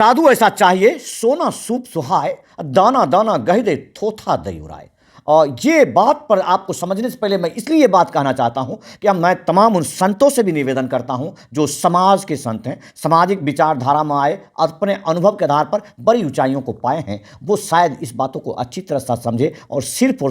जादू ऐसा चाहिए सोना सूप सुहाए, दाना दाना गह दे थोथा दई उड़ाए। और ये बात पर आपको समझने से पहले मैं इसलिए ये बात कहना चाहता हूं कि अब मैं तमाम उन संतों से भी निवेदन करता हूं जो समाज के संत हैं, सामाजिक विचारधारा में आए, अपने अनुभव के आधार पर बड़ी ऊंचाइयों को पाए हैं। वो शायद इस बातों को अच्छी तरह से समझे और सिर्फ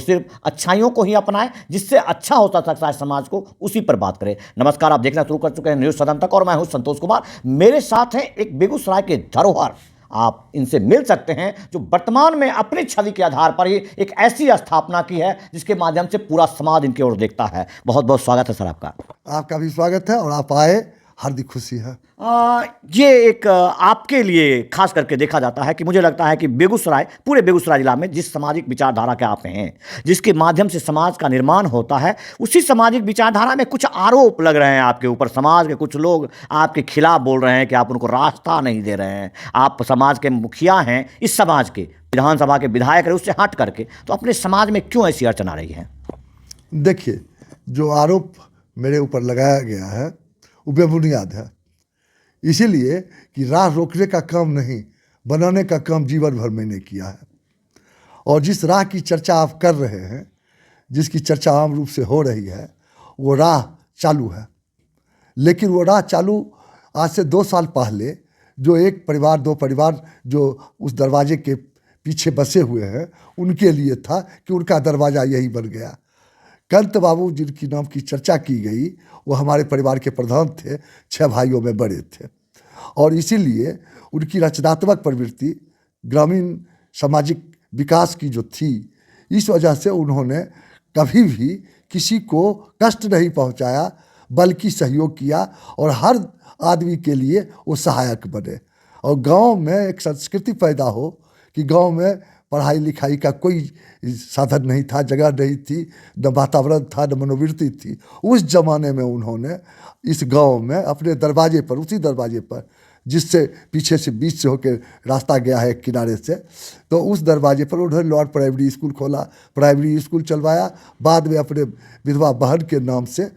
अच्छाइयों को ही अपनाए, जिससे अच्छा होता सकता है समाज को, उसी पर बात करें। नमस्कार, आप देखना शुरू कर चुके हैं न्यूज़ सदन तक और मैं हूं संतोष कुमार। मेरे साथ हैं एक बेगूसराय के धरोहर, आप इनसे मिल सकते हैं, जो वर्तमान में अपनी छवि के आधार पर ही एक ऐसी स्थापना की है जिसके माध्यम से पूरा समाज इनकी ओर देखता है। बहुत बहुत स्वागत है सर आपका। आपका भी स्वागत है और आप आए, हार्दिक खुशी है। ये एक आपके लिए खास करके देखा जाता है कि मुझे लगता है कि बेगूसराय, पूरे बेगूसराय जिला में जिस सामाजिक विचारधारा के आप हैं, जिसके माध्यम से समाज का निर्माण होता है, उसी सामाजिक विचारधारा में कुछ आरोप लग रहे हैं आपके ऊपर। समाज के कुछ लोग आपके खिलाफ बोल रहे हैं कि आप उनको रास्ता नहीं दे रहे हैं। आप समाज के मुखिया हैं, इस समाज के विधानसभा के विधायक हैं, उससे हट करके तो अपने समाज में क्यों ऐसी अड़चन आ रही है? देखिए, जो आरोप मेरे ऊपर लगाया गया है वो बेबुनियाद है, इसीलिए कि राह रोकने का काम नहीं, बनाने का काम जीवन भर मैंने किया है। और जिस राह की चर्चा आप कर रहे हैं, जिसकी चर्चा आम रूप से हो रही है, वो राह चालू है। लेकिन वो राह चालू आज से 2 साल पहले जो एक परिवार, 2 परिवार जो उस दरवाजे के पीछे बसे हुए हैं, उनके लिए था कि उनका दरवाज़ा यही बन गया। कंत बाबू जिनकी नाम की चर्चा की गई, वो हमारे परिवार के प्रधान थे, 6 भाइयों में बड़े थे। और इसीलिए उनकी रचनात्मक प्रवृत्ति ग्रामीण सामाजिक विकास की जो थी, इस वजह से उन्होंने कभी भी किसी को कष्ट नहीं पहुंचाया, बल्कि सहयोग किया और हर आदमी के लिए वो सहायक बने। और गांव में एक संस्कृति पैदा हो कि गांव में पढ़ाई लिखाई का कोई साधन नहीं था, जगह नहीं थी, न वातावरण था, न मनोवृत्ति थी। उस ज़माने में उन्होंने इस गांव में अपने दरवाजे पर, उसी दरवाजे पर जिससे पीछे से बीच से होकर रास्ता गया है किनारे से, तो उस दरवाजे पर उन्होंने लॉर्ड प्राइमरी स्कूल खोला, प्राइमरी स्कूल चलवाया। बाद में अपने विधवा बहन के नाम से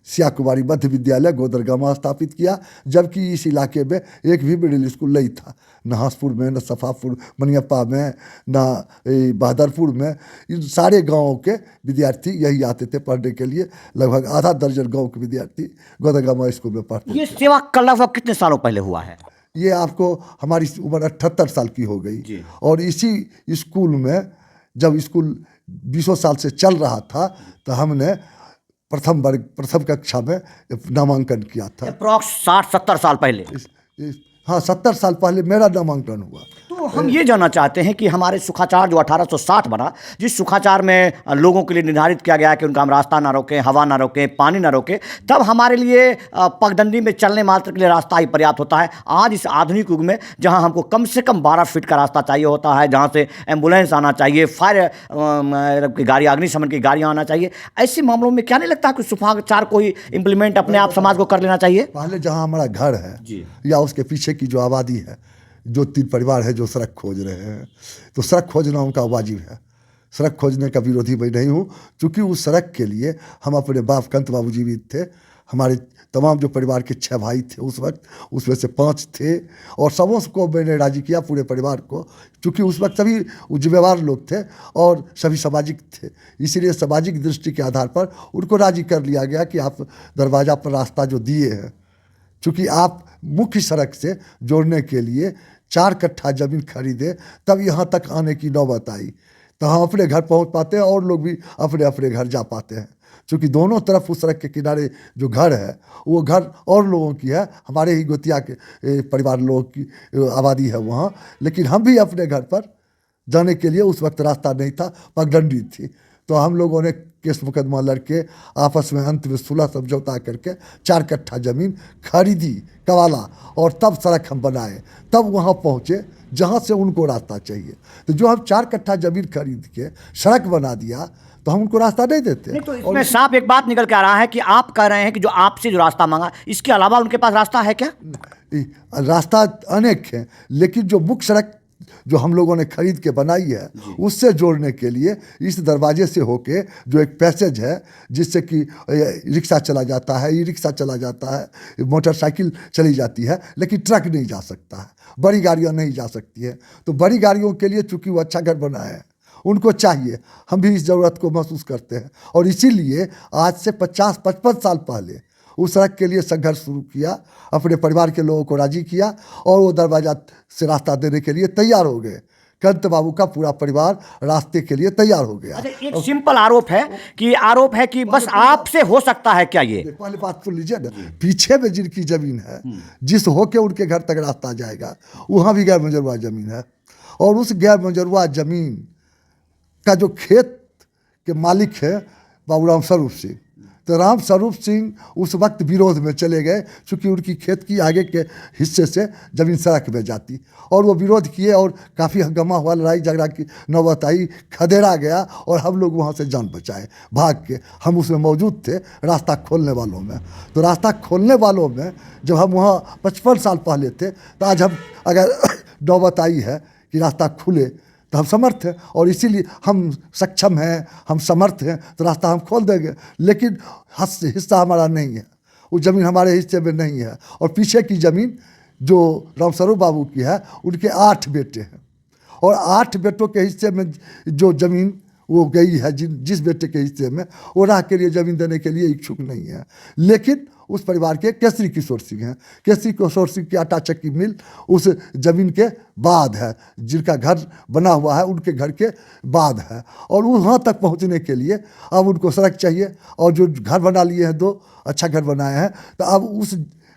सिया कुमारी मध्य विद्यालय गोदरगामा स्थापित किया, जबकि इस इलाके में एक भी मिडिल स्कूल नहीं था, न हंसपुर में, न सफापुर मनियप्पा में, न बहादुरपुर में। इन सारे गांवों के विद्यार्थी यही आते थे पढ़ने के लिए। लगभग आधा दर्जन गांव के विद्यार्थी गोदरगामा स्कूल में पढ़ते। ये सेवा का लगभग कितने सालों पहले हुआ है? ये आपको, हमारी उम्र 78 साल की हो गई। और इसी स्कूल में जब स्कूल 20 साल से चल रहा था, तो हमने प्रथम कक्षा में नामांकन किया था। अप्रॉक्स 60-70 साल पहले। हाँ, 70 साल पहले मेरा नामांकन हुआ। तो हम ये जानना चाहते हैं कि हमारे सुखाचार जो 1860 बना, जिस सुखाचार में लोगों के लिए निर्धारित किया गया कि उनका हम रास्ता ना रोकें, हवा ना रोकें, पानी ना रोकें, तब हमारे लिए पगडंडी में चलने मात्र के लिए रास्ता ही पर्याप्त होता है। आज इस आधुनिक युग में जहां हमको कम से कम 12 फीट का रास्ता चाहिए होता है, जहां से एम्बुलेंस आना चाहिए, फायर की गाड़ी, अग्निशमन की गाड़ियाँ आना चाहिए, ऐसे मामलों में क्या नहीं लगता कि सुखाचार को ही इम्प्लीमेंट अपने आप समाज को कर लेना चाहिए? पहले जहाँ हमारा घर है या उसके पीछे की जो आबादी है, जो 3 परिवार है जो सड़क खोज रहे हैं, तो सड़क खोजना उनका वाजिब है। सड़क खोजने का विरोधी मैं नहीं हूँ, क्योंकि उस सड़क के लिए हम अपने बाप कंत बाबू जीवित थे, हमारे तमाम जो परिवार के 6 भाई थे उस वक्त, उसमें से 5 थे, और सबों को मैंने राजी किया, पूरे परिवार को, क्योंकि उस वक्त सभी जिम्मेवार लोग थे और सभी सामाजिक थे। इसीलिए सामाजिक दृष्टि के आधार पर उनको राजी कर लिया गया कि आप दरवाज़ा पर रास्ता जो दिए हैं, चूँकि आप मुख्य सड़क से जोड़ने के लिए 4 कट्ठा ज़मीन खरीदे, तब यहाँ तक आने की नौबत आई, तो हम अपने घर पहुँच पाते हैं और लोग भी अपने अपने घर जा पाते हैं। क्योंकि दोनों तरफ उस सड़क के किनारे जो घर है, वो घर और लोगों की है, हमारे ही गोतिया के परिवार लोगों की आबादी है वहाँ। लेकिन हम भी अपने घर पर जाने के लिए उस वक्त रास्ता नहीं था, पगडंडी थी, तो हम लोगों ने केस मुकदमा लड़के आपस में अंत में सुलह समझौता करके 4 कट्ठा ज़मीन खरीदी, कवाला, और तब सड़क हम बनाए, तब वहाँ पहुँचे जहाँ से उनको रास्ता चाहिए। तो जो हम 4 कट्ठा ज़मीन खरीद के सड़क बना दिया, तो हम उनको रास्ता नहीं देते। नहीं, तो इसमें साफ एक बात निकल के आ रहा है कि आप कह रहे हैं कि जो आपसे जो रास्ता मांगा, इसके अलावा उनके पास रास्ता है क्या? रास्ता अनेक हैं, लेकिन जो मुख्य सड़क जो हम लोगों ने खरीद के बनाई है उससे जोड़ने के लिए इस दरवाजे से होके जो एक पैसेज है जिससे कि रिक्शा चला जाता है, ई रिक्शा चला जाता है, मोटरसाइकिल चली जाती है, लेकिन ट्रक नहीं जा सकता है, बड़ी गाड़ियाँ नहीं जा सकती है। तो बड़ी गाड़ियों के लिए चूँकि वो अच्छा घर बना है, उनको चाहिए, हम भी इस ज़रूरत को महसूस करते हैं और इसीलिए आज से 50-55 साल पहले उस सड़क के लिए संघर्ष शुरू किया, अपने परिवार के लोगों को राजी किया और वो दरवाज़ा से रास्ता देने के लिए तैयार हो गए। कंत बाबू का पूरा परिवार रास्ते के लिए तैयार हो गया। अच्छा, एक सिंपल आरोप है कि बस आपसे हो सकता है क्या ये? पहले बात सुन लीजिए ना, पीछे में जिनकी जमीन है, जिस होके उनके घर तक रास्ता जाएगा, वहाँ भी गैर मंजूरवा जमीन है और उस गैर मंजूरवा जमीन का जो खेत के मालिक है बाबू राम स्वरूप सिंह, तो राम स्वरूप सिंह उस वक्त विरोध में चले गए क्योंकि उनकी खेत की आगे के हिस्से से ज़मीन सड़क में जाती और वो विरोध किए और काफ़ी हंगामा हुआ, लड़ाई झगड़ा की नौबत आई, खदेड़ा गया और हम लोग वहाँ से जान बचाए भाग के। हम उसमें मौजूद थे रास्ता खोलने वालों में। तो रास्ता खोलने वालों में जब हम वहाँ 55 साल पहले थे, तो आज हम अगर नौबत आई है कि रास्ता खुले तो हम समर्थ हैं और इसीलिए हम सक्षम हैं, हम समर्थ हैं, तो रास्ता हम खोल देंगे। लेकिन हिस्सा हमारा नहीं है, वो ज़मीन हमारे हिस्से में नहीं है। और पीछे की ज़मीन जो रामस्वरूप बाबू की है, उनके 8 बेटे हैं और 8 बेटों के हिस्से में जो ज़मीन वो गई है, जिस बेटे के हिस्से में, वो राह के लिए ज़मीन देने के लिए इच्छुक नहीं है। लेकिन उस परिवार के केसरी किशोर सिंह हैं, केसरी किशोर सिंह की आटा चक्की मिल उस ज़मीन के बाद है, जिनका घर बना हुआ है उनके घर के बाद है और वहाँ तक पहुँचने के लिए अब उनको सड़क चाहिए और जो घर बना लिए हैं, 2 अच्छा घर बनाए हैं, तो अब उस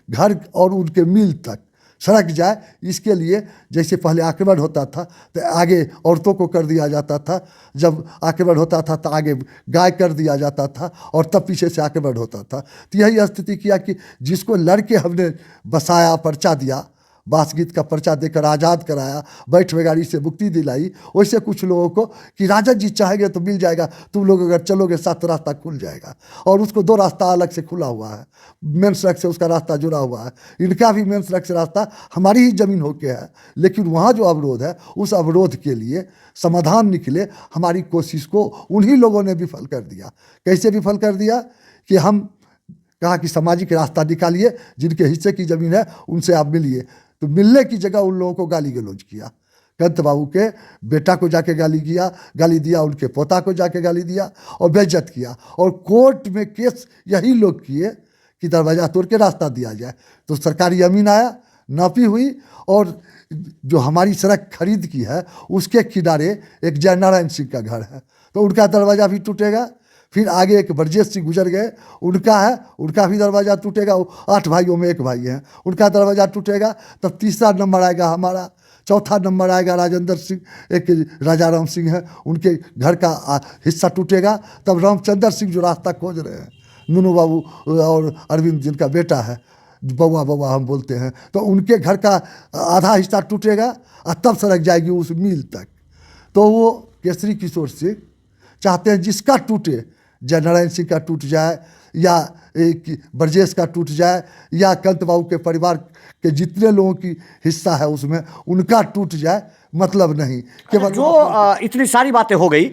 घर और उनके मिल तक सड़क जाए, इसके लिए जैसे पहले आक्रमण होता था तो आगे औरतों को कर दिया जाता था, जब आक्रमण होता था तो आगे गाय कर दिया जाता था और तब पीछे से आक्रमण होता था। तो यही स्थिति किया कि जिसको लड़के हमने बसाया, पर्चा दिया, बासगीत का पर्चा देकर आज़ाद कराया, बैठ गाड़ी से मुक्ति दिलाई, वैसे कुछ लोगों को कि राजा जी चाहेंगे तो मिल जाएगा, तुम लोग अगर चलोगे साथ तो रास्ता खुल जाएगा। और उसको 2 रास्ता अलग से खुला हुआ है, मेन सड़क से उसका रास्ता जुड़ा हुआ है, इनका भी मेन सड़क से रास्ता हमारी ही ज़मीन होके है। लेकिन वहाँ जो अवरोध है, उस अवरोध के लिए समाधान निकले, हमारी कोशिश को उन्हीं लोगों ने विफल कर दिया। कैसे विफल कर दिया कि हम कहा कि सामाजिक रास्ता निकालिए, जिनके हिस्से की ज़मीन है उनसे आप मिलिए। तो मिलने की जगह उन लोगों को गाली गलौज किया, कंत बाबू के बेटा को जाके गाली दिया, उनके पोता को जाके गाली दिया और बेइज्जत किया। और कोर्ट में केस यही लोग किए कि दरवाज़ा तोड़ के रास्ता दिया जाए। तो सरकारी अमीन आया, नापी हुई और जो हमारी सड़क खरीद की है उसके किनारे एक जयनारायण सिंह का घर है, तो उनका दरवाज़ा भी टूटेगा। फिर आगे एक ब्रजेश सिंह गुजर गए, उनका है, उनका भी दरवाज़ा टूटेगा। 8 भाइयों में एक भाई है, उनका दरवाज़ा टूटेगा। तब तीसरा नंबर आएगा हमारा, चौथा नंबर आएगा राजेंद्र सिंह, एक राजा राम सिंह है, उनके घर का हिस्सा टूटेगा। तब रामचंद्र सिंह जो रास्ता खोज रहे हैं, नूनू बाबू और अरविंद जिनका बेटा है, बउआ हम बोलते हैं, तो उनके घर का आधा हिस्सा टूटेगा और तब सड़क जाएगी उस मील तक। तो वो केसरी किशोर सिंह चाहते हैं जिसका टूटे, जयनारायण सिंह का टूट जाए या ब्रजेश का टूट जाए या कंत बाबू के परिवार के जितने लोगों की हिस्सा है उसमें उनका टूट जाए, मतलब नहीं। केवल जो इतनी सारी बातें हो गई,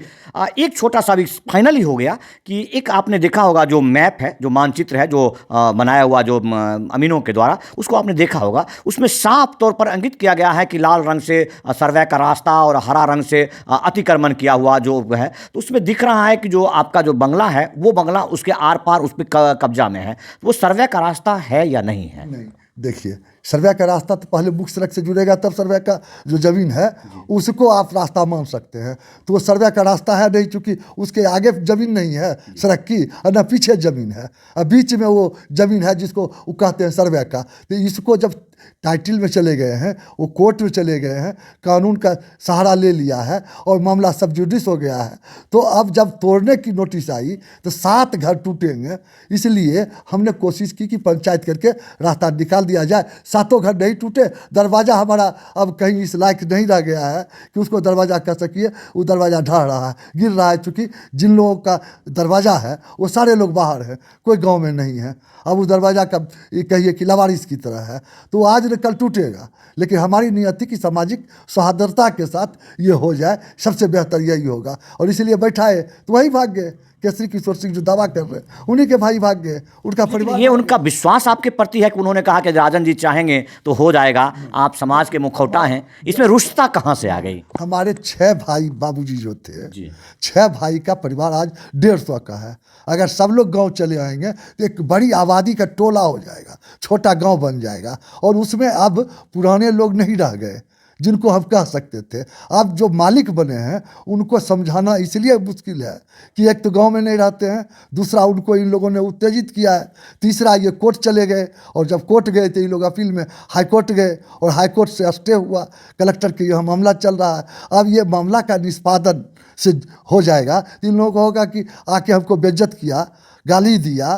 एक छोटा सा भी फाइनली हो गया कि एक आपने देखा होगा जो मैप है, जो मानचित्र है, जो बनाया हुआ जो अमीनों के द्वारा, उसको आपने देखा होगा। उसमें साफ तौर पर अंकित किया गया है कि लाल रंग से सर्वे का रास्ता और हरा रंग से अतिक्रमण किया हुआ जो है। तो उसमें दिख रहा है कि जो आपका जो बंगला है, वो बंगला उसके आर पार उस पर कब्जा में है। वो सर्वे का रास्ता है या नहीं है? नहीं, देखिए, सर्वे का रास्ता तो पहले मुख्य सड़क से जुड़ेगा, तब सर्वे का जो ज़मीन है उसको आप रास्ता मान सकते हैं। तो वो सर्वे का रास्ता है नहीं, चूँकि उसके आगे ज़मीन नहीं है सड़क की और न पीछे ज़मीन है, और बीच में वो ज़मीन है जिसको वो कहते हैं सर्वे का। तो इसको जब टाइटल में चले गए हैं, वो कोर्ट में चले गए हैं, कानून का सहारा ले लिया है और मामला सब जुडिस हो गया है। तो अब जब तोड़ने की नोटिस आई तो 7 घर टूटेंगे, इसलिए हमने कोशिश की कि पंचायत करके रास्ता निकाल दिया जाए। 7 घर नहीं टूटे, दरवाज़ा हमारा अब कहीं इस लायक नहीं रह गया है कि उसको दरवाज़ा कह सकिए। वो दरवाज़ा ढह रहा है, गिर रहा है, चूँकि जिन लोगों का दरवाज़ा है वो सारे लोग बाहर हैं, कोई गाँव में नहीं है। अब उस दरवाज़ा का ये कहिए कि लवारिस की तरह है। तो आज आज न कल टूटेगा, लेकिन हमारी नियति की सामाजिक सौहार्दता के साथ ये हो जाए, सबसे बेहतर यही होगा। और इसलिए बैठाए तो वही भाग गए, केसरी किशोर सिंह जो दावा कर रहे हैं उन्हीं के भाई भाग गए, उनका परिवार। ये उनका विश्वास आपके प्रति है कि उन्होंने कहा कि राजन जी चाहेंगे तो हो जाएगा, आप समाज के मुखौटा हैं, इसमें रुष्टता कहाँ से आ गई? हमारे 6 भाई बाबूजी जो थे, जी। 6 भाई का परिवार आज 150 का है। अगर सब लोग गांव चले आएंगे तो एक बड़ी आबादी का टोला हो जाएगा, छोटा गांव बन जाएगा। और उसमें अब पुराने लोग नहीं रह गए जिनको हम कह सकते थे। अब जो मालिक बने हैं उनको समझाना इसलिए मुश्किल है कि एक तो गांव में नहीं रहते हैं, दूसरा उनको इन लोगों ने उत्तेजित किया है, तीसरा ये कोर्ट चले गए, और जब कोर्ट गए तो ये लोग अपील में हाई कोर्ट गए और हाई कोर्ट से स्टे हुआ, कलेक्टर के यहाँ मामला चल रहा है। अब ये मामला का निष्पादन से हो जाएगा, इन लोगों को होगा कि आके हमको बेइज्जत किया, गाली दिया,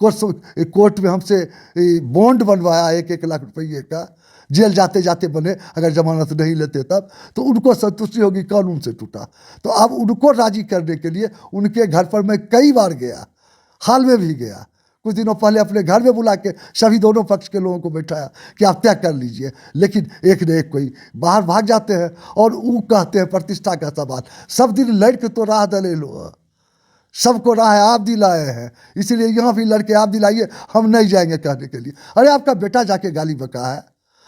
कोर्ट में हमसे बॉन्ड बनवाया 1-1 लाख रुपये का, जेल जाते जाते बने, अगर जमानत नहीं लेते तब, तो उनको संतुष्टि होगी, कानून से टूटा। तो अब उनको राजी करने के लिए उनके घर पर मैं कई बार गया, हाल में भी गया, कुछ दिनों पहले अपने घर में बुला के सभी दोनों पक्ष के लोगों को बैठाया कि आप तय कर लीजिए। लेकिन एक न एक कोई बाहर भाग जाते हैं और वो कहते हैं प्रतिष्ठा का सवाल। सब दिन लड़ के तो राह दले लो, सबको राह आप दिलाए हैं, इसीलिए यहाँ भी लड़के आप दिलाइए, हम नहीं जाएंगे कहने के लिए। अरे आपका बेटा जाके गाली बका है,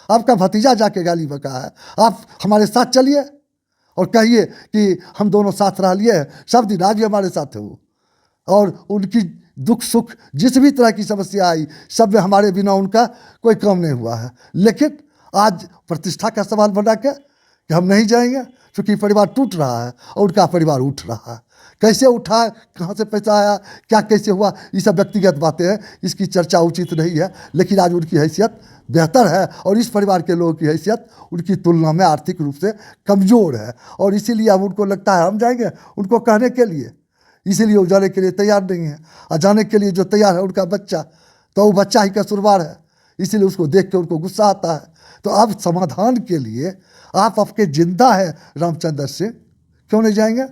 आपका भतीजा जाके गाली बका है, आप हमारे साथ चलिए और कहिए कि हम दोनों साथ रह लिए हैं, सब दिन आज भी हमारे साथ है वो। और उनकी दुख सुख जिस भी तरह की समस्या आई, सब में हमारे बिना उनका कोई काम नहीं हुआ है। लेकिन आज प्रतिष्ठा का सवाल बना के कि हम नहीं जाएंगे, क्योंकि परिवार टूट रहा है और उनका परिवार उठ रहा है। कैसे उठा, कहाँ से पैसा आया, क्या कैसे हुआ, ये सब व्यक्तिगत बातें हैं, इसकी चर्चा उचित नहीं है। लेकिन आज उनकी हैसियत बेहतर है और इस परिवार के लोगों की हैसियत उनकी तुलना में आर्थिक रूप से कमज़ोर है, और इसीलिए अब उनको लगता है हम जाएंगे उनको कहने के लिए, इसीलिए वो जाने के लिए तैयार नहीं है। और जाने के लिए जो तैयार है उनका बच्चा, तो वो बच्चा ही कसूरवार है, इसीलिए उसको देख के उनको गुस्सा आता है। तो अब समाधान के लिए आप आपके जिंदा है रामचंद्र सिंह, क्यों नहीं जाएंगे?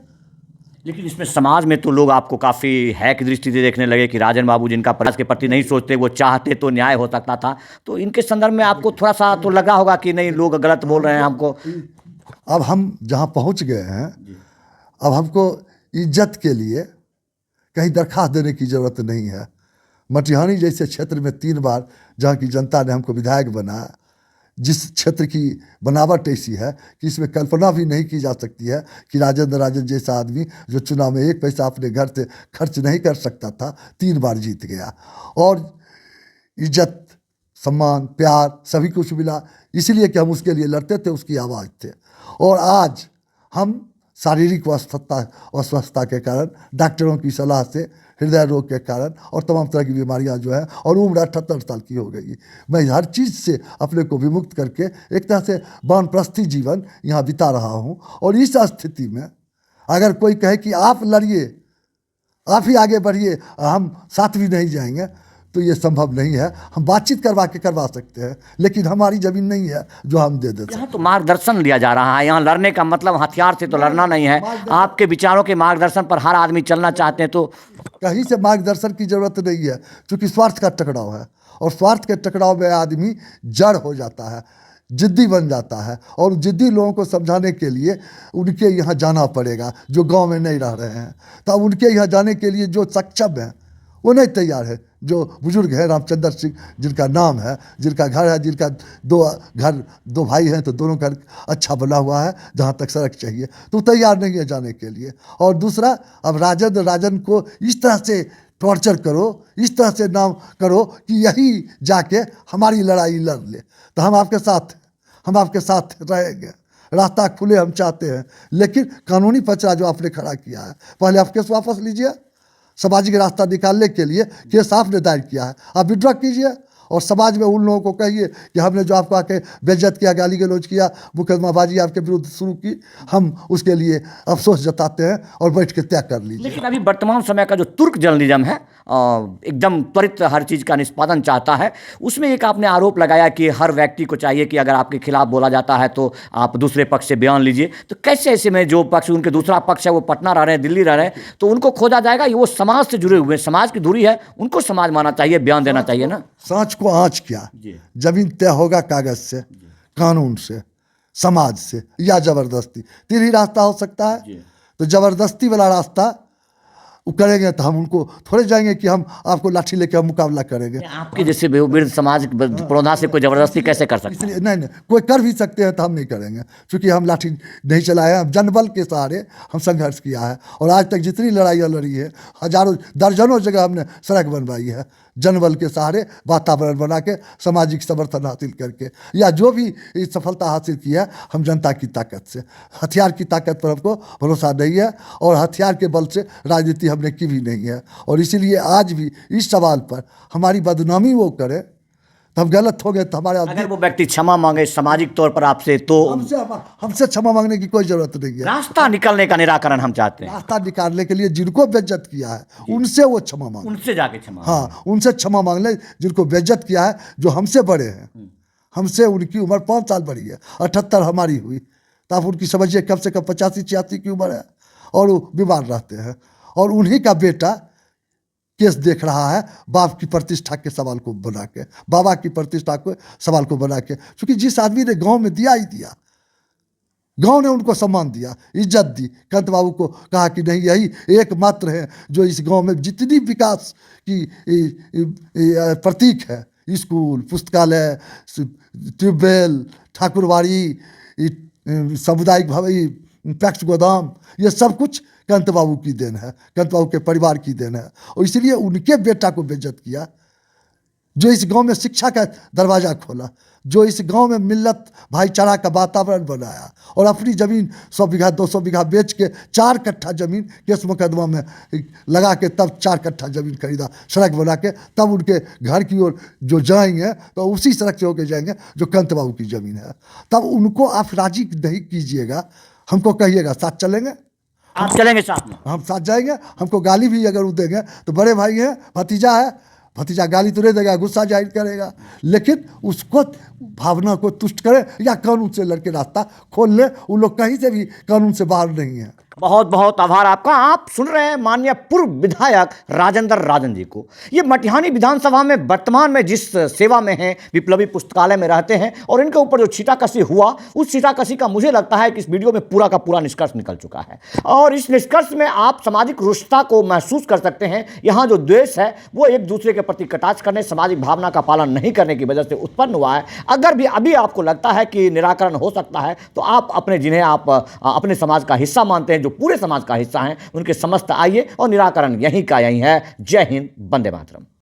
लेकिन इसमें समाज में तो लोग आपको काफ़ी हैक दृष्टि से देखने लगे कि राजन बाबू जिनका प्रयास के प्रति नहीं सोचते, वो चाहते तो न्याय हो सकता था। तो इनके संदर्भ में आपको थोड़ा सा तो लगा होगा कि नहीं, लोग गलत बोल रहे हैं हमको। अब हम जहाँ पहुँच गए हैं, अब हमको इज्जत के लिए कहीं दरखास्त देने की ज़रूरत नहीं है। मटिहानी जैसे क्षेत्र में 3 बार जहाँ की जनता ने हमको विधायक बनाया, जिस क्षेत्र की बनावट ऐसी है कि इसमें कल्पना भी नहीं की जा सकती है कि राजन जैसा आदमी जो चुनाव में 1 पैसा अपने घर से खर्च नहीं कर सकता था, 3 बार जीत गया। और इज्जत, सम्मान, प्यार सभी कुछ मिला, इसलिए कि हम उसके लिए लड़ते थे, उसकी आवाज़ थे। और आज हम शारीरिक अस्वस्थता के कारण, डॉक्टरों की सलाह से, हृदय रोग के कारण और तमाम तरह की बीमारियां जो है, और उम्र 78 साल की हो गई। मैं हर चीज़ से अपने को विमुक्त करके एक तरह से वानप्रस्थी जीवन यहाँ बिता रहा हूँ। और इस स्थिति में अगर कोई कहे कि आप लड़िए, आप ही आगे बढ़िए, हम साथ भी नहीं जाएंगे, तो ये संभव नहीं है। हम बातचीत करवा सकते हैं, लेकिन हमारी ज़मीन नहीं है जो हम दे देते हैं। यहाँ तो मार्गदर्शन लिया जा रहा है, यहाँ लड़ने का मतलब हथियार से तो लड़ना नहीं है। आपके विचारों के मार्गदर्शन पर हर आदमी चलना चाहते हैं, तो कहीं से मार्गदर्शन की ज़रूरत नहीं है, क्योंकि स्वार्थ का टकराव है, और स्वार्थ के टकराव में आदमी जड़ हो जाता है, जिद्दी बन जाता है। और जिद्दी लोगों को समझाने के लिए उनके यहाँ जाना पड़ेगा जो गांव में नहीं रह रहे हैं। तो अब उनके यहाँ जाने के लिए जो सक्षम है वो नहीं तैयार है। जो बुजुर्ग है रामचंद्र सिंह, जिनका नाम है, जिनका घर है, जिनका 2 भाई हैं, तो दोनों घर अच्छा बना हुआ है, जहाँ तक सड़क चाहिए, तो तैयार नहीं है जाने के लिए। और दूसरा, अब राजन को इस तरह से टॉर्चर करो, इस तरह से नाम करो कि यही जाके हमारी लड़ाई लड़ ले, तो हम आपके साथ रहेंगे। रास्ता खुले हम चाहते हैं, लेकिन कानूनी पचड़ा जो आपने खड़ा किया है, पहले आप केस वापस लीजिए। सामाजिक रास्ता निकालने के लिए केस आपने दायर किया है, आप विड्रॉ कीजिए और समाज में उन लोगों को कहिए कि हमने जो आपको आके बेइज्जत किया, गाली गलौज किया, मुकदमाबाजी आपके विरुद्ध शुरू की, हम उसके लिए अफसोस जताते हैं और बैठ के तय कर लीजिए। लेकिन अभी वर्तमान समय का जो तुर्क जर्नलिज्म है, एकदम त्वरित हर चीज़ का निष्पादन चाहता है। उसमें एक आपने आरोप लगाया कि हर व्यक्ति को चाहिए कि अगर आपके खिलाफ बोला जाता है तो आप दूसरे पक्ष से बयान लीजिए। तो कैसे ऐसे में जो पक्ष उनके दूसरा पक्ष है वो पटना रह रहे हैं, दिल्ली रह रहे हैं, तो उनको खोजा जाएगा? वो समाज से जुड़े हुए हैं, समाज की दूरी है, उनको समाज मानना चाहिए, बयान देना चाहिए ना। सांच को आँच क्या, जमीन तय होगा कागज से, कानून से, समाज से या जबरदस्ती। तीन ही रास्ता हो सकता है। तो जबरदस्ती वाला रास्ता वो करेंगे तो हम उनको थोड़े जाएंगे कि हम आपको लाठी लेके हम मुकाबला करेंगे। आपके जैसे वृद्ध समाज प्रोधा से कोई जबरदस्ती कैसे कर सकता है? इसलिए नहीं, कोई कर भी सकते हैं तो हम नहीं करेंगे, क्योंकि हम लाठी नहीं चलाए हैं। हम जनबल के सहारे हम संघर्ष किया है, और आज तक जितनी लड़ाइयाँ लड़ी है, हजारों दर्जनों जगह हमने सड़क बनवाई है जनबल के सहारे, वातावरण बना के, सामाजिक समर्थन हासिल करके, या जो भी सफलता हासिल की है हम जनता की ताकत से। हथियार की ताकत पर हमको भरोसा नहीं है, और हथियार के बल से राजनीति हमने की भी नहीं है। और इसीलिए आज भी इस सवाल पर हमारी बदनामी वो करे तो हम गलत हो गए तो हमारे अगर वो व्यक्ति क्षमा मांगे सामाजिक तौर पर आपसे, तो हमसे क्षमा मांगने की कोई जरूरत नहीं है। रास्ता निकलने का निराकरण हम चाहते हैं। रास्ता निकालने के लिए जिनको बेइज्जत किया है उनसे वो क्षमा मांगे, उनसे जाके क्षमा। हाँ, उनसे क्षमा मांग ले जिनको बेइज्जत किया है, जो हमसे बड़े हैं। हमसे उनकी उम्र 5 साल बड़ी है, 78 हमारी हुई, तो आप उनकी समझिए कम से कम 85-86 की उम्र है, और वो बीमार रहते हैं। और उन्हीं का बेटा केस देख रहा है बाप की प्रतिष्ठा के सवाल को बना के, बाबा की प्रतिष्ठा को सवाल को बना के। क्योंकि जिस आदमी ने गांव में दिया ही दिया, गांव ने उनको सम्मान दिया, इज्जत दी। कंत बाबू को कहा कि नहीं, यही एकमात्र है जो इस गांव में जितनी विकास की प्रतीक है, स्कूल, पुस्तकालय, ट्यूबवेल, ठाकुरबाड़ी, सामुदायिक भवन, पैक्स गोदाम, ये सब कुछ कंत बाबू की देन है, कंत बाबू के परिवार की देन है। और इसलिए उनके बेटा को बेइज्जत किया, जो इस गांव में शिक्षा का दरवाज़ा खोला, जो इस गांव में मिल्लत भाईचारा का वातावरण बनाया, और अपनी ज़मीन 100 बीघा 200 बीघा बेच के 4 कट्ठा ज़मीन केस मुकदमा में लगा के तब 4 कट्ठा ज़मीन खरीदा, सड़क बना के। तब उनके घर की ओर जो जाएंगे तो उसी सड़क से होकर जाएंगे जो कंत बाबू की ज़मीन है। तब उनको आप राजी नहीं कीजिएगा, हमको कहिएगा, साथ चलेंगे, आप चलेंगे साथ में, हम साथ जाएंगे। हमको गाली भी अगर वो देंगे तो बड़े भाई हैं, भतीजा है, भतीजा गाली तो नहीं देगा, गुस्सा जाहिर करेगा, लेकिन उसको भावना को तुष्ट करे या कानून से लड़के रास्ता खोल ले। वो लोग कहीं से भी कानून से बाहर नहीं है। बहुत बहुत आभार आपका। आप सुन रहे हैं माननीय पूर्व विधायक राजेंद्र राजन जी को। ये मटिहानी विधानसभा में वर्तमान में जिस सेवा में हैं, विप्लवी पुस्तकालय में रहते हैं, और इनके ऊपर जो छीटाकशी हुआ, उस छीटाकशी का मुझे लगता है कि इस वीडियो में पूरा का पूरा निष्कर्ष निकल चुका है। और इस निष्कर्ष में आप सामाजिक रुष्टता को महसूस कर सकते हैं। यहाँ जो द्वेष है वो एक दूसरे के प्रति कटाक्ष करने, सामाजिक भावना का पालन नहीं करने की वजह से उत्पन्न हुआ है। अगर भी अभी आपको लगता है कि निराकरण हो सकता है, तो आप अपने, जिन्हें आप अपने समाज का हिस्सा मानते हैं, जो पूरे समाज का हिस्सा हैं, उनके समस्त आइए, और निराकरण यहीं का यहीं है। जय हिंद, वंदे मातरम।